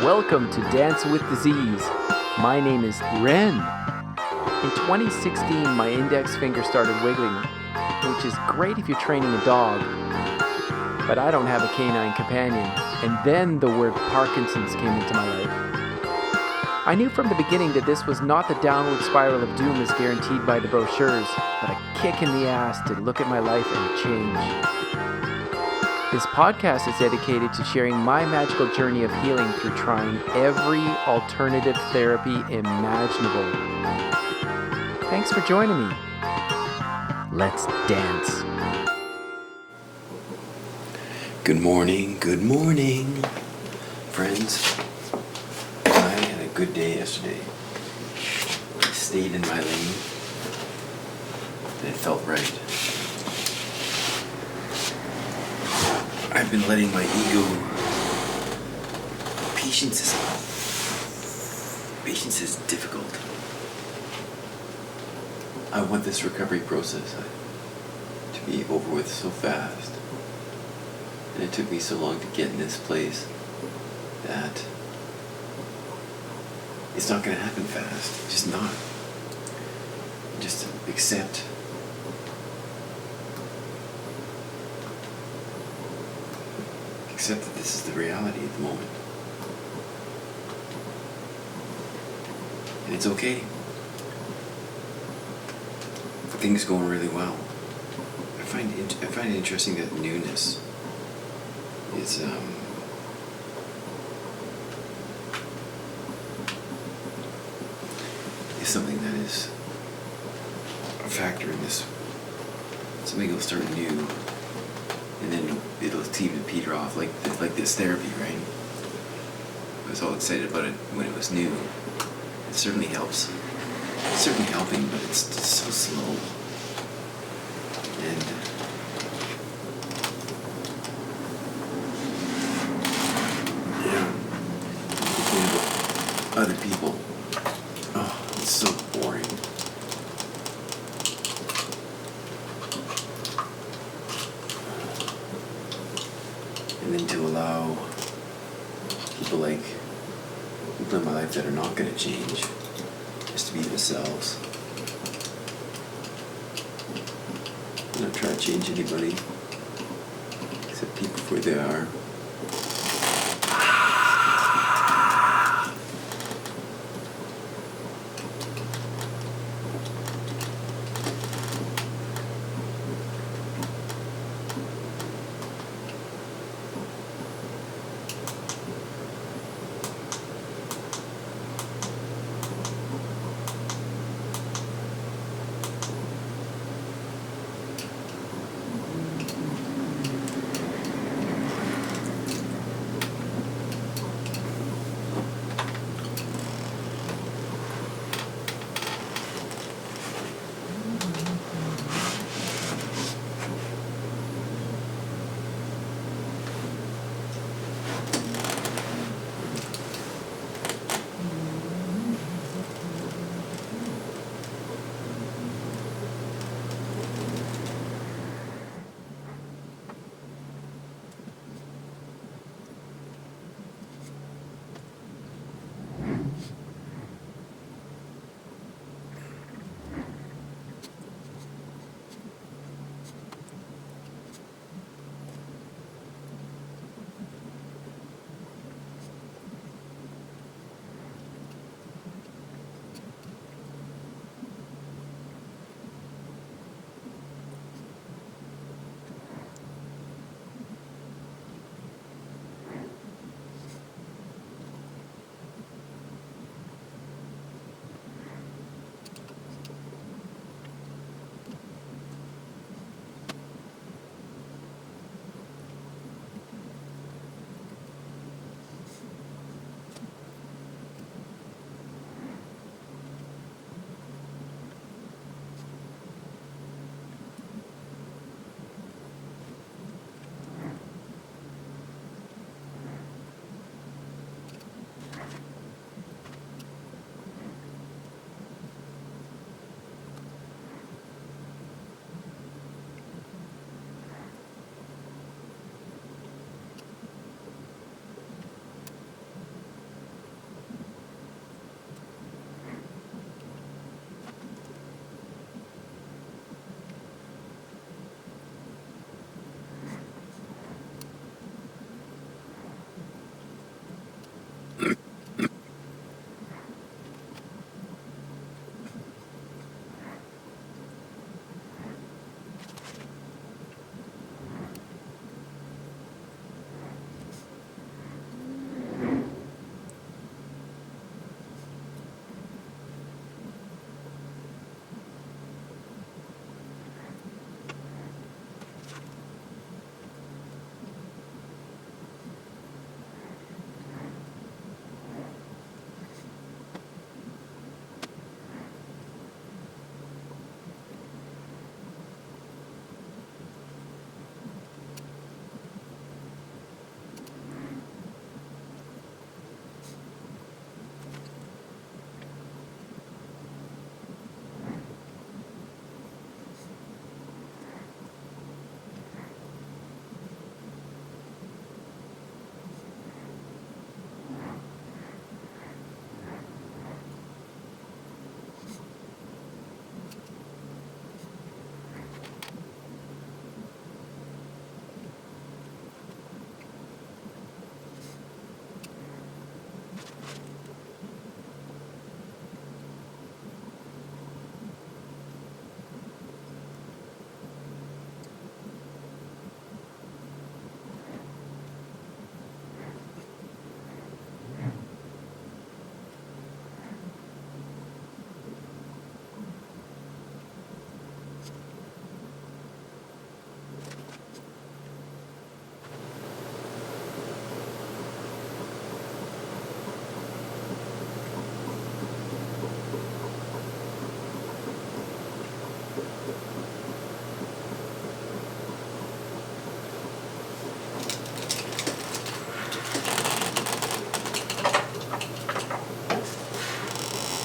Welcome to Dance with Disease. My name is Ren. In 2016, my index finger started wiggling, which is great if you're training a dog, but I don't have a canine companion. And then the word Parkinsons came into my life. I knew from the beginning that this was not the downward spiral of doom as guaranteed by the brochures, but a kick in the ass to look at my life and change. This podcast is dedicated to sharing my magical journey of healing through trying every alternative therapy imaginable. Thanks for joining me. Let's dance. Good morning, friends. I had a good day yesterday. I stayed in my lane, and it felt right. I've been letting my ego. Patience is difficult. I want this recovery process to be over with so fast. And it took me so long to get in this place that it's not going to happen fast. It's just not. Just accept. Accept that this is the reality at the moment. And it's okay. Things going really well. I find it interesting that newness is something that is a factor in this. Something will start new, and then it'll seem to peter off like this therapy, right? I was all excited about it when it was new. It certainly helps. It's certainly helping, but it's just so slow. And thinking about other people. Oh, it's so boring. And then to allow people in my life that are not going to change, just to be themselves. I'm not trying to change anybody, except people for who they are.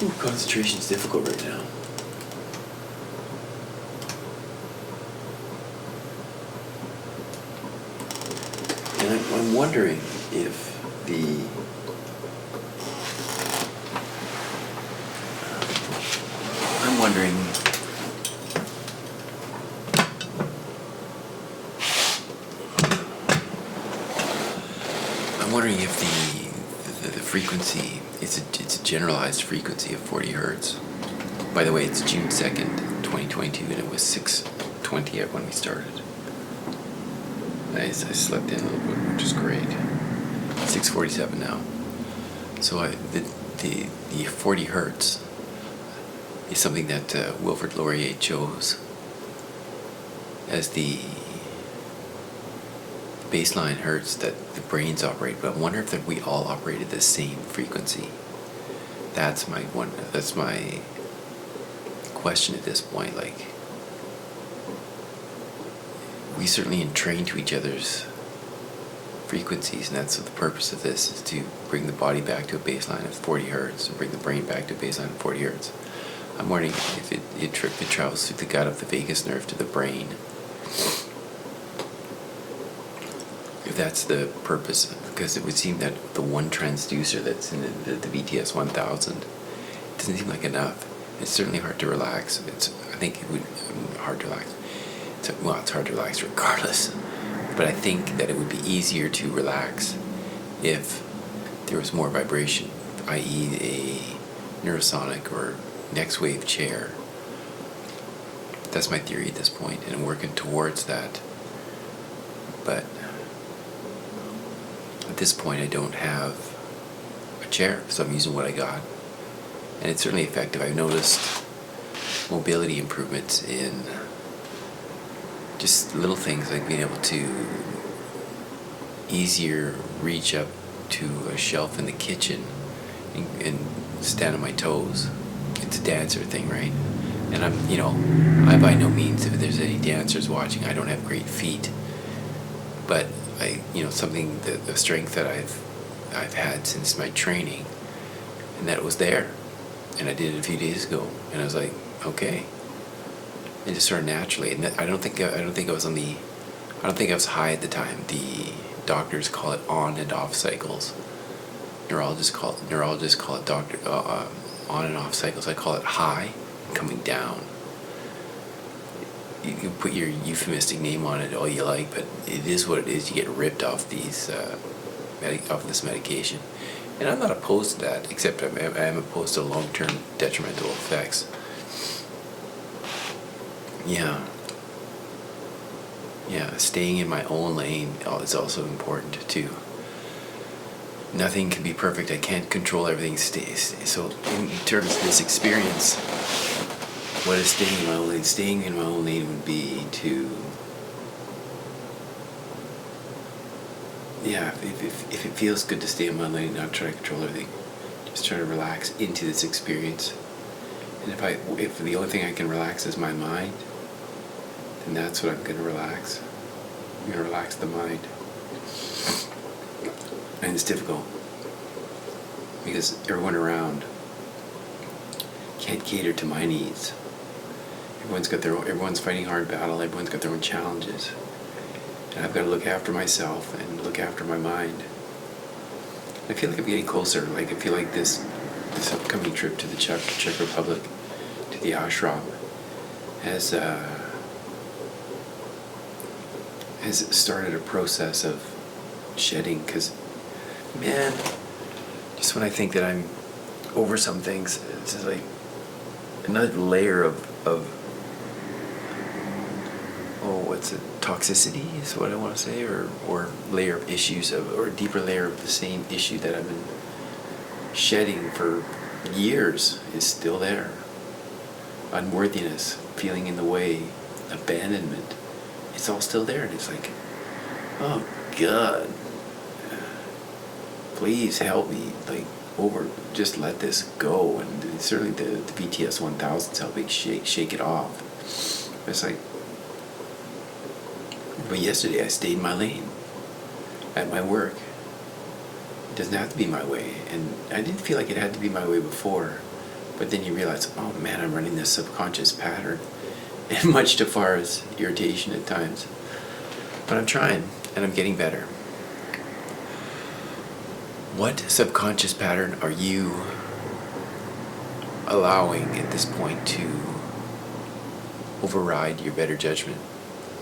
Concentration's difficult right now. And I'm wondering if I'm wondering if the frequency, it's a generalized frequency of 40 hertz. By the way, it's June 2nd, 2022, and it was 6:20 when we started. I slept in a little bit, which is great. 6:47 now. So the 40 hertz is something that Wilfrid Laurier chose as the baseline hertz that the brains operate. But I wonder if that we all operated the same frequency. That's my question at this point. Like, we certainly entrain to each other's frequencies, and that's what the purpose of this is, to bring the body back to a baseline of 40 hertz and bring the brain back to a baseline of 40 hertz. I'm wondering if it travels through the gut of the vagus nerve to the brain. If that's the purpose, because it would seem that the one transducer that's in the VTS 1000 doesn't seem like enough. It's certainly hard to relax. I think it would hard to relax. It's hard to relax regardless. But I think that it would be easier to relax if there was more vibration, i.e. a neurosonic or next wave chair. That's my theory at this point, and I'm working towards that. But at this point I don't have a chair, so I'm using what I got. And it's certainly effective. I've noticed mobility improvements in just little things like being able to easier reach up to a shelf in the kitchen and stand on my toes. It's a dancer thing, right? And I by no means, if there's any dancers watching, I don't have great feet. But something, the strength that I've had since my training, and that it was there. And I did it a few days ago, and I was like, okay. It just sort of naturally, and I don't think I was high at the time. The doctors call it on and off cycles. Neurologists call it on and off cycles. I call it high and coming down. You can put your euphemistic name on it all you like, but it is what it is. You get ripped off off this medication. And I'm not opposed to that, except I am opposed to long-term detrimental effects. Yeah, staying in my own lane is also important too. Nothing can be perfect. I can't control everything. So in terms of this experience, what is staying in my own lane? Staying in my own lane would be to, if it feels good to stay in my lane, not try to control everything, just try to relax into this experience. And if the only thing I can relax is my mind, then that's what I'm going to relax. I'm going to relax the mind. And it's difficult because everyone around can't cater to my needs. Everyone's fighting a hard battle. Everyone's got their own challenges. And I've got to look after myself and look after my mind. I feel like I'm getting closer. Like, I feel like this upcoming trip to the Czech Republic, to the ashram, has started a process of shedding. Because, man, just when I think that I'm over some things, it's just like another layer of toxicity is what I want to say, or layer of issues or a deeper layer of the same issue that I've been shedding for years is still there. Unworthiness, feeling in the way, abandonment, it's all still there. And it's like, oh God, please help me, just let this go. And certainly the VTS 1000's helping shake it off. It's like, but yesterday I stayed in my lane at my work. It doesn't have to be my way, and I didn't feel like it had to be my way before, But then you realize, oh man, I'm running this subconscious pattern, and much too far as irritation at times. But I'm trying, and I'm getting better. What subconscious pattern are you allowing at this point to override your better judgment?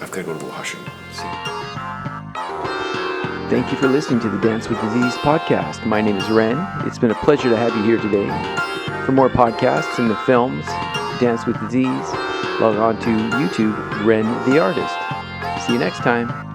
I've got to go to the washroom. See. Thank you for listening to the Dance with Disease podcast. My name is Ren. It's been a pleasure to have you here today. For more podcasts and the films, Dance with Disease, log on to YouTube, Ren the Artist. See you next time.